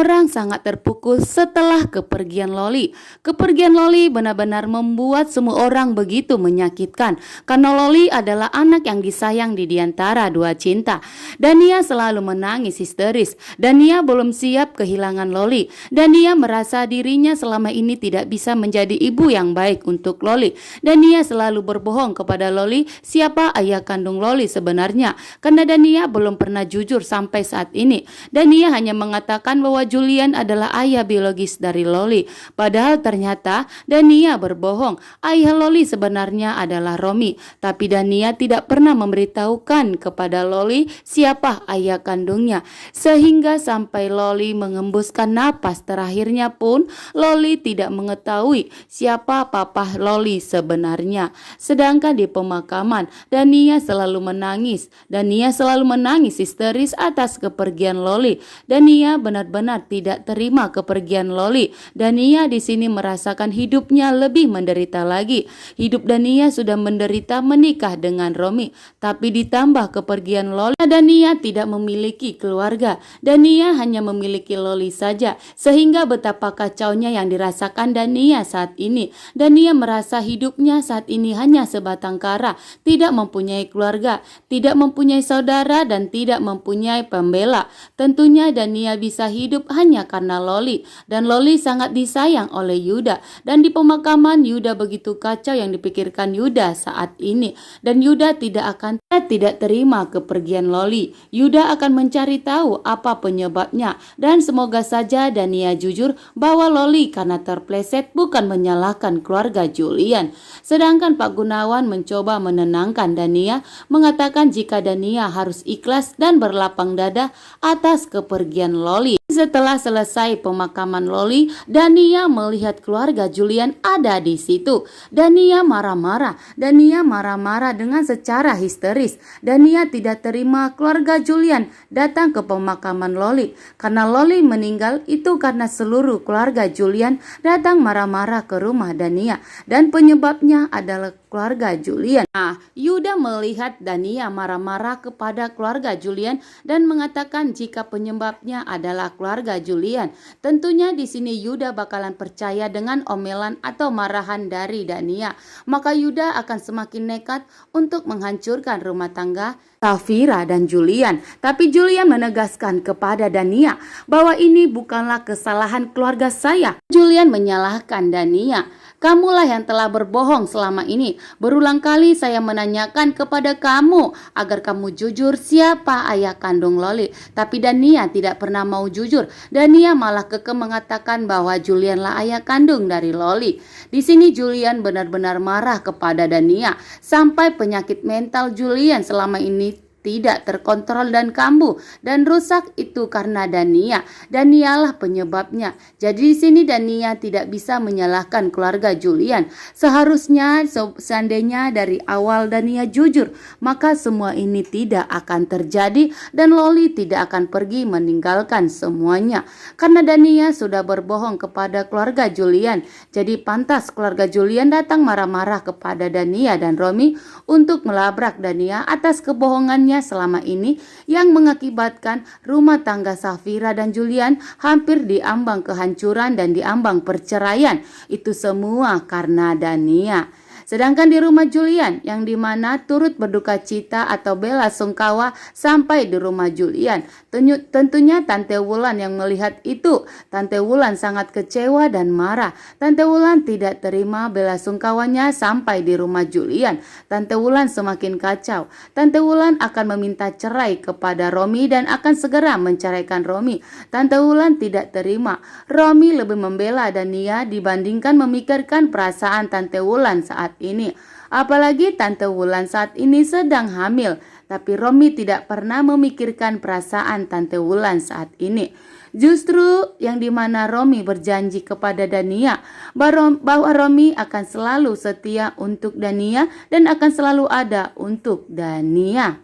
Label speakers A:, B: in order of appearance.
A: orang sangat terpukul setelah kepergian Loli. Kepergian Loli benar-benar membuat semua orang begitu menyakitkan karena Loli adalah anak yang disayang di diantara dua cinta. Dania selalu menangis histeris. Dania belum siap kehilangan Loli. Dania merasa dirinya selama ini tidak bisa menjadi ibu yang baik untuk Loli. Dania selalu berbohong kepada Loli siapa ayah kandung Loli sebenarnya karena Dania belum pernah jujur sampai saat ini. Dania hanya mengatakan bahwa Julian adalah ayah biologis dari Loli. Padahal ternyata Dania berbohong. Ayah Loli sebenarnya adalah Romi. Tapi Dania tidak pernah memberitahukan kepada Loli siapa ayah kandungnya. Sehingga sampai Loli mengembuskan napas terakhirnya pun Loli tidak mengetahui siapa papa Loli sebenarnya. Sedangkan di pemakaman Dania selalu menangis. Dania selalu menangis histeris atas kepergian Loli. Dania benar-benar tidak terima kepergian Loli. Dania di sini merasakan hidupnya lebih menderita lagi. Hidup Dania sudah menderita menikah dengan Romi, tapi ditambah kepergian Loli, Dania tidak memiliki keluarga. Dania hanya memiliki Loli saja, sehingga betapa kacaunya yang dirasakan Dania saat ini. Dania merasa hidupnya saat ini hanya sebatang kara, tidak mempunyai keluarga, tidak mempunyai saudara, dan tidak mempunyai pembela. Tentunya Dania bisa hidup hanya karena Loli, dan Loli sangat disayang oleh Yuda. Dan di pemakaman Yuda begitu kacau yang dipikirkan Yuda saat ini, dan Yuda tidak terima kepergian Loli. Yuda akan mencari tahu apa penyebabnya, dan semoga saja Dania jujur bahwa Loli karena terpleset bukan menyalahkan keluarga Julian. Sedangkan Pak Gunawan mencoba menenangkan Dania, mengatakan jika Dania harus ikhlas dan berlapang dada atas kepergian Loli. Setelah selesai pemakaman Loli, Dania melihat keluarga Julian ada di situ. Dania marah-marah. Dania marah-marah dengan secara histeris. Dania tidak terima keluarga Julian datang ke pemakaman Loli. Karena Loli meninggal itu karena seluruh keluarga Julian datang marah-marah ke rumah Dania. Dan penyebabnya adalah keluarga Julian. Yuda melihat Dania marah-marah kepada keluarga Julian dan mengatakan jika penyebabnya adalah keluarga Julian. Tentunya di sini Yuda bakalan percaya dengan omelan atau marahan dari Dania. Maka Yuda akan semakin nekat untuk menghancurkan rumah tangga Safira dan Julian. Tapi Julian menegaskan kepada Dania bahwa ini bukanlah kesalahan keluarga saya. Julian menyalahkan Dania. Kamulah yang telah berbohong selama ini. Berulang kali saya menanyakan kepada kamu agar kamu jujur siapa ayah kandung Loli. Tapi Dania tidak pernah mau jujur. Dania malah kekeh mengatakan bahwa Julianlah ayah kandung dari Loli. Di sini Julian benar-benar marah kepada Dania. Sampai penyakit mental Julian selama ini tidak terkontrol dan kambuh dan rusak itu karena Dania. Danialah penyebabnya. Jadi di sini Dania tidak bisa menyalahkan keluarga Julian. Seharusnya seandainya dari awal Dania jujur, maka semua ini tidak akan terjadi dan Loli tidak akan pergi meninggalkan semuanya. Karena Dania sudah berbohong kepada keluarga Julian. Jadi pantas keluarga Julian datang marah-marah kepada Dania dan Romi untuk melabrak Dania atas kebohongannya selama ini yang mengakibatkan rumah tangga Safira dan Julian hampir diambang kehancuran dan diambang perceraian. Itu semua karena Dania. Sedangkan di rumah Julian yang dimana turut berduka cita atau bela sungkawa sampai di rumah Julian. Tentunya Tante Wulan yang melihat itu. Tante Wulan sangat kecewa dan marah. Tante Wulan tidak terima bela sungkawanya sampai di rumah Julian. Tante Wulan semakin kacau. Tante Wulan akan meminta cerai kepada Romi dan akan segera menceraikan Romi. Tante Wulan tidak terima. Romi lebih membela Dania dibandingkan memikirkan perasaan Tante Wulan saat ini. Apalagi Tante Wulan saat ini sedang hamil. Tapi Romi tidak pernah memikirkan perasaan Tante Wulan saat ini. Justru yang dimana Romi berjanji kepada Dania bahwa Romi akan selalu setia untuk Dania dan akan selalu ada untuk Dania.